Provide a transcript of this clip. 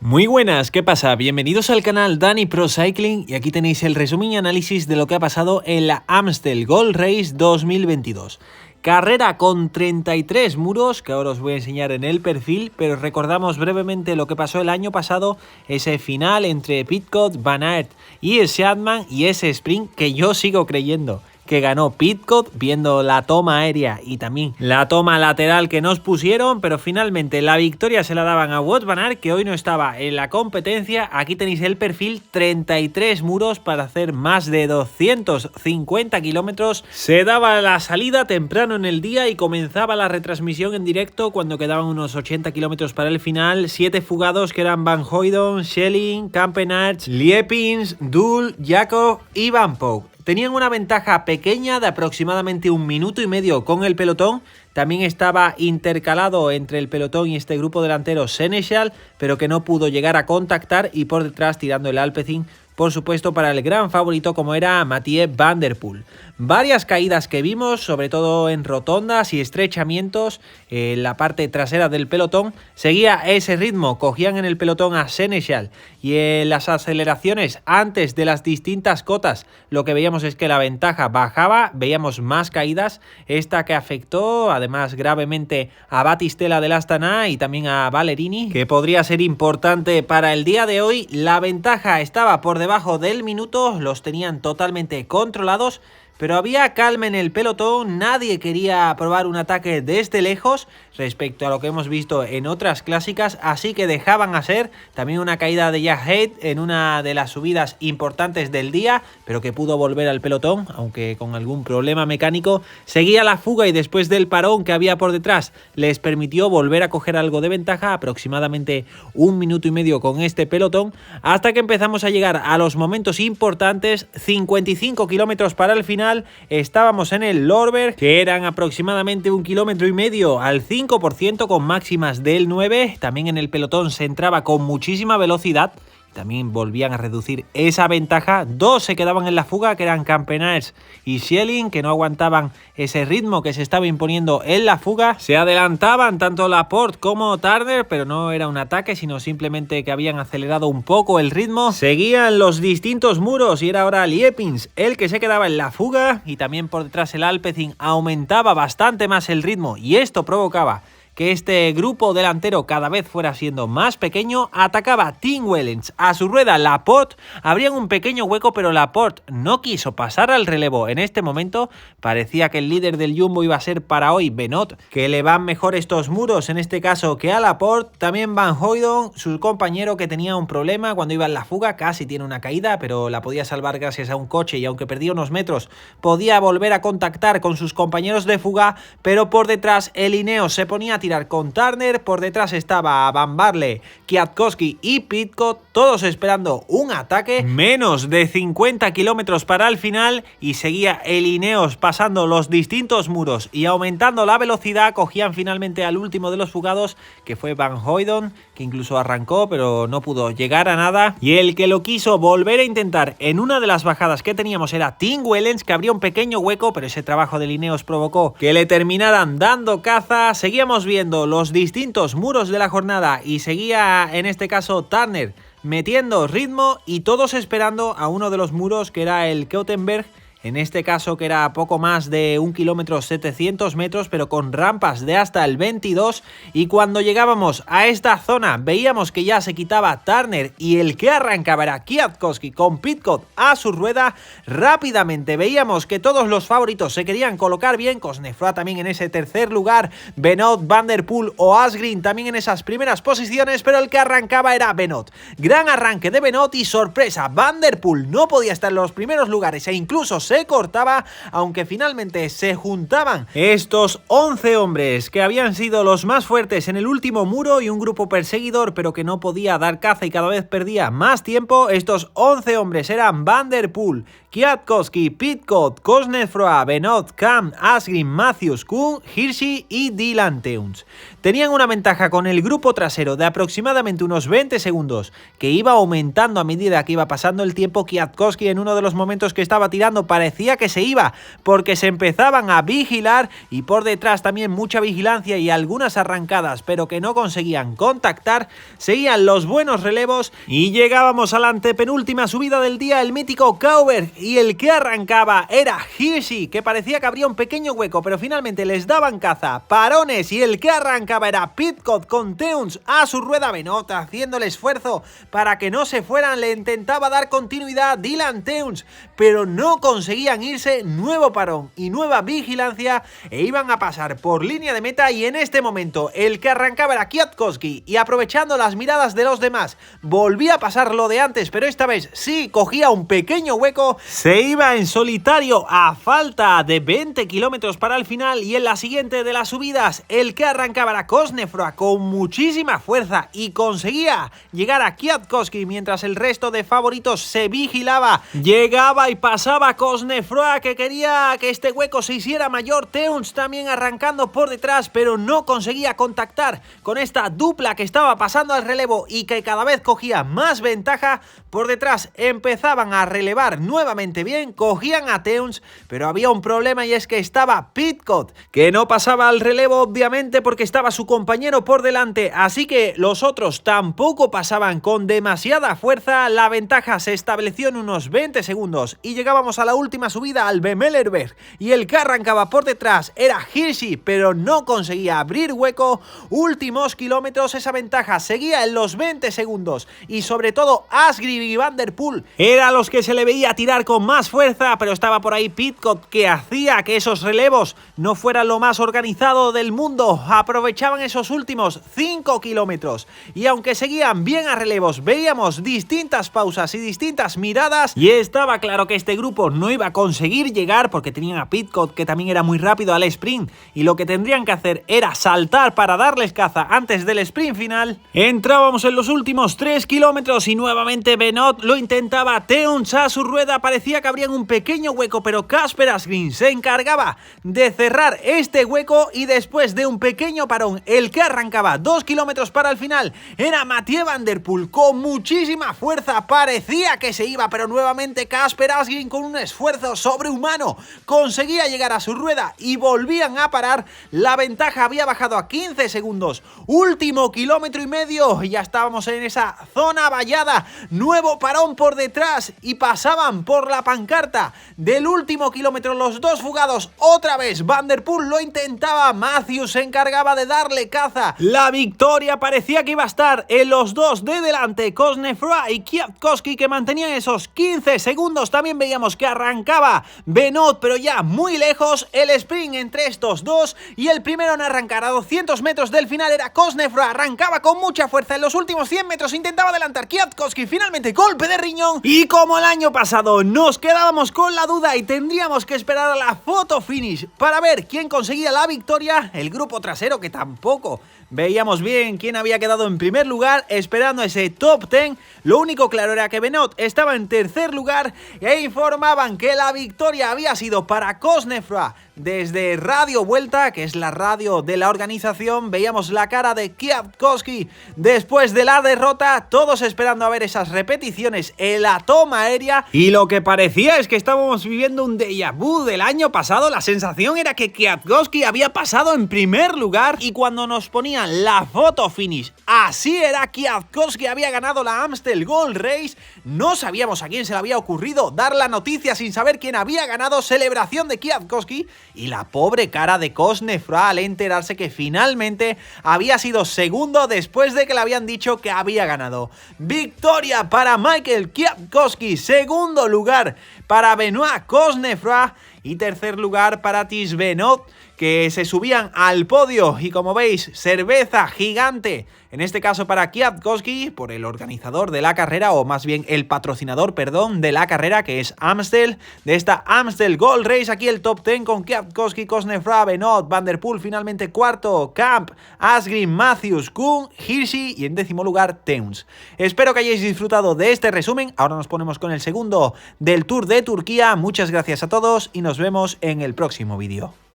Muy buenas, ¿qué pasa? Bienvenidos al canal Dani Pro Cycling y aquí tenéis el resumen y análisis de lo que ha pasado en la Amstel Gold Race 2022. Carrera con 33 muros, que ahora os voy a enseñar en el perfil, pero recordamos brevemente lo que pasó el año pasado, ese final entre Pidcock, Van Aert y Shadman y ese sprint que yo sigo creyendo que ganó Pidcock, viendo la toma aérea y también la toma lateral que nos pusieron, pero finalmente la victoria se la daban a Wout van Aert, que hoy no estaba en la competencia. Aquí tenéis el perfil, 33 muros para hacer más de 250 kilómetros. Se daba la salida temprano en el día y comenzaba la retransmisión en directo cuando quedaban unos 80 kilómetros para el final. 7 fugados que eran Van Hooydonck, Schelling, Campenaerts, Liepins, Dul, Jacob y Van Poel. Tenían una ventaja pequeña de aproximadamente 1,5 minutos con el pelotón. También estaba intercalado entre el pelotón y este grupo delantero Sénéchal, pero que no pudo llegar a contactar, y por detrás tirando el Alpecin, por supuesto, para el gran favorito como era Mathieu van der Poel. Varias caídas que vimos, sobre todo en rotondas y estrechamientos en la parte trasera del pelotón. Seguía ese ritmo, cogían en el pelotón a Sénéchal, y en las aceleraciones antes de las distintas cotas lo que veíamos es que la ventaja bajaba, veíamos más caídas, esta que afectó además gravemente a Battistella del Astana y también a Ballerini, que podría ser importante para el día de hoy. La ventaja estaba por debajo del minuto, los tenían totalmente controlados, pero había calma en el pelotón, nadie quería probar un ataque desde lejos respecto a lo que hemos visto en otras clásicas, así que dejaban hacer. También una caída de Jack Haid en una de las subidas importantes del día, pero que pudo volver al pelotón, aunque con algún problema mecánico. Seguía la fuga y después del parón que había por detrás les permitió volver a coger algo de ventaja, aproximadamente 1,5 minutos con este pelotón, hasta que empezamos a llegar a los momentos importantes. 55 kilómetros para el final. Estábamos en el Lorberg, que eran aproximadamente 1,5 kilómetros al 5% con máximas del 9. También en el pelotón se entraba con muchísima velocidad. También volvían a reducir esa ventaja. 2 se quedaban en la fuga, que eran Campenaerts y Schelling, que no aguantaban ese ritmo que se estaba imponiendo en la fuga. Se adelantaban tanto Laporte como Turner, pero no era un ataque, sino simplemente que habían acelerado un poco el ritmo. Seguían los distintos muros y era ahora Liepins el que se quedaba en la fuga, y también por detrás el Alpecin aumentaba bastante más el ritmo, y esto provocaba que este grupo delantero cada vez fuera siendo más pequeño. Atacaba Tim Wellens, a su rueda Laporte, abrían un pequeño hueco, pero Laporte no quiso pasar al relevo en este momento. Parecía que el líder del Jumbo iba a ser para hoy Benoot, que le van mejor estos muros en este caso que a Laporte. También Van Hooydonck, su compañero, que tenía un problema cuando iba en la fuga, casi tiene una caída, pero la podía salvar gracias a un coche, y aunque perdía unos metros podía volver a contactar con sus compañeros de fuga. Pero por detrás el Ineos se ponía a tirar con Turner, por detrás estaba Van Barle, Kwiatkowski y Pidcock, todos esperando un ataque. Menos de 50 kilómetros para el final y seguía el Ineos pasando los distintos muros y aumentando la velocidad. Cogían finalmente al último de los fugados, que fue Van Hooydonck, que incluso arrancó pero no pudo llegar a nada, y el que lo quiso volver a intentar en una de las bajadas que teníamos era Tim Wellens, que abría un pequeño hueco, pero ese trabajo del Ineos provocó que le terminaran dando caza. Seguíamos viendo los distintos muros de la jornada y seguía en este caso Turner metiendo ritmo, y todos esperando a uno de los muros, que era el Keutenberg, en este caso que era poco más de 1,7 kilómetros, pero con rampas de hasta el 22. Y cuando llegábamos a esta zona veíamos que ya se quitaba Turner, y el que arrancaba era Kwiatkowski con Pidcock a su rueda. Rápidamente veíamos que todos los favoritos se querían colocar bien, Cosnefroid también en ese tercer lugar, Benoot, Van der Poel o Asgreen también en esas primeras posiciones, pero el que arrancaba era Benoot. Gran arranque de Benoot y sorpresa, Van der Poel no podía estar en los primeros lugares e incluso se cortaba, aunque finalmente se juntaban estos 11 hombres que habían sido los más fuertes en el último muro y un grupo perseguidor pero que no podía dar caza y cada vez perdía más tiempo. Estos 11 hombres eran Van der Poel, Kwiatkowski, Pidcock, Cosnefroid, Benoot, Cam, Asgreen, Matthews, Kuhn, Hirschi y Dylan Teuns. Tenían una ventaja con el grupo trasero de aproximadamente unos 20 segundos, que iba aumentando a medida que iba pasando el tiempo. Kwiatkowski en uno de los momentos que estaba tirando para parecía que se iba, porque se empezaban a vigilar y por detrás también mucha vigilancia y algunas arrancadas, pero que no conseguían contactar. Seguían los buenos relevos y llegábamos a la antepenúltima subida del día, el mítico Cauberg, y el que arrancaba era Hirschi, que parecía que abría un pequeño hueco, pero finalmente les daban caza, parones, y el que arrancaba era Pidcock con Teuns a su rueda. Benoit haciendo el esfuerzo para que no se fueran, le intentaba dar continuidad Dylan Teuns, pero no conseguían irse. Nuevo parón y nueva vigilancia e iban a pasar por línea de meta, y en este momento el que arrancaba era Kwiatkowski, y aprovechando las miradas de los demás volvía a pasar lo de antes, pero esta vez sí cogía un pequeño hueco, se iba en solitario a falta de 20 kilómetros para el final, y en la siguiente de las subidas el que arrancaba era Cosnefroy con muchísima fuerza y conseguía llegar a Kwiatkowski mientras el resto de favoritos se vigilaba. Llegaba y pasaba Cosnefroy, que quería que este hueco se hiciera mayor. Teuns también arrancando por detrás, pero no conseguía contactar con esta dupla que estaba pasando al relevo y que cada vez cogía más ventaja. Por detrás empezaban a relevar nuevamente bien, cogían a Teuns, pero había un problema, y es que estaba Pidcock, que no pasaba al relevo obviamente porque estaba su compañero por delante, así que los otros tampoco pasaban con demasiada fuerza. La ventaja se estableció en unos 20 segundos y llegábamos a la última subida, al Bemellerberg, y el que arrancaba por detrás era Hirschi, pero no conseguía abrir hueco. Últimos kilómetros, esa ventaja seguía en los 20 segundos, y sobre todo Asgreen y Van der Poel eran los que se le veía tirar con más fuerza, pero estaba por ahí Pidcock, que hacía que esos relevos no fueran lo más organizado del mundo. Aprovechaban esos últimos 5 kilómetros, y aunque seguían bien a relevos, veíamos distintas pausas y distintas miradas, y estaba claro que este grupo no iba a conseguir llegar porque tenían a Pidcock, que también era muy rápido al sprint, y lo que tendrían que hacer era saltar para darles caza antes del sprint final. Entrábamos en los últimos 3 kilómetros y nuevamente Benoit lo intentaba. Teuns a su rueda, parecía que abrían un pequeño hueco, pero Kasper Asgreen se encargaba de cerrar este hueco, y después de un pequeño parón, el que arrancaba 2 kilómetros para el final era Mathieu Van der Poel con muchísima fuerza. Parecía que se iba, pero nuevamente Kasper Asgreen con un esfuerzo sobrehumano conseguía llegar a su rueda y volvían a parar. La ventaja había bajado a 15 segundos. Último kilómetro y medio, ya estábamos en esa zona vallada. Nuevo parón por detrás y pasaban por la pancarta del último kilómetro los dos fugados. Otra vez Van der Poel lo intentaba, Matthews se encargaba de darle caza. La victoria parecía que iba a estar en los dos de delante, Cosnefroy y Kwiatkowski, que mantenían esos 15 segundos. También veíamos que arrancaba Benoit, pero ya muy lejos. El sprint entre estos dos, y el primero en arrancar a 200 metros del final era Cosnefroy. Arrancaba con mucha fuerza, en los últimos 100 metros intentaba adelantar Kwiatkowski, finalmente golpe de riñón, y como el año pasado nos quedábamos con la duda y tendríamos que esperar a la foto finish para ver quién conseguía la victoria, el grupo trasero, que tampoco veíamos bien quién había quedado en primer lugar, esperando ese top 10. Lo único claro era que Benoit estaba en tercer lugar, e informaban que la victoria había sido para Cosnefroy. Desde Radio Vuelta, que es la radio de la organización, veíamos la cara de Kwiatkowski después de la derrota, todos esperando a ver esas repeticiones en la toma aérea, y lo que parecía es que estábamos viviendo un déjà vu del año pasado. La sensación era que Kwiatkowski había pasado en primer lugar, y cuando nos ponían la foto finish, así era, Kwiatkowski había ganado la Amstel Gold Race. No sabíamos a quién se le había ocurrido dar la noticia sin saber quién había ganado. Celebración de Kwiatkowski, y la pobre cara de Cosnefroy al enterarse que finalmente había sido segundo después de que le habían dicho que había ganado. Victoria para Michael Kwiatkowski, segundo lugar para Benoit Cosnefroy y tercer lugar para Tish Benoit, que se subían al podio. Y como veis, cerveza gigante, en este caso para Kwiatkowski, por el organizador de la carrera, o más bien el patrocinador, perdón, de la carrera, que es Amstel, de esta Amstel Gold Race. Aquí el top 10 con Kwiatkowski, Cosnefroy, Benoit, Van der Poel finalmente cuarto, Camp, Asgreen, Matthews, Kuhn, Hirschi y en décimo lugar Teuns. Espero que hayáis disfrutado de este resumen. Ahora nos ponemos con el segundo del Tour de Turquía. Muchas gracias a todos y nos vemos en el próximo vídeo.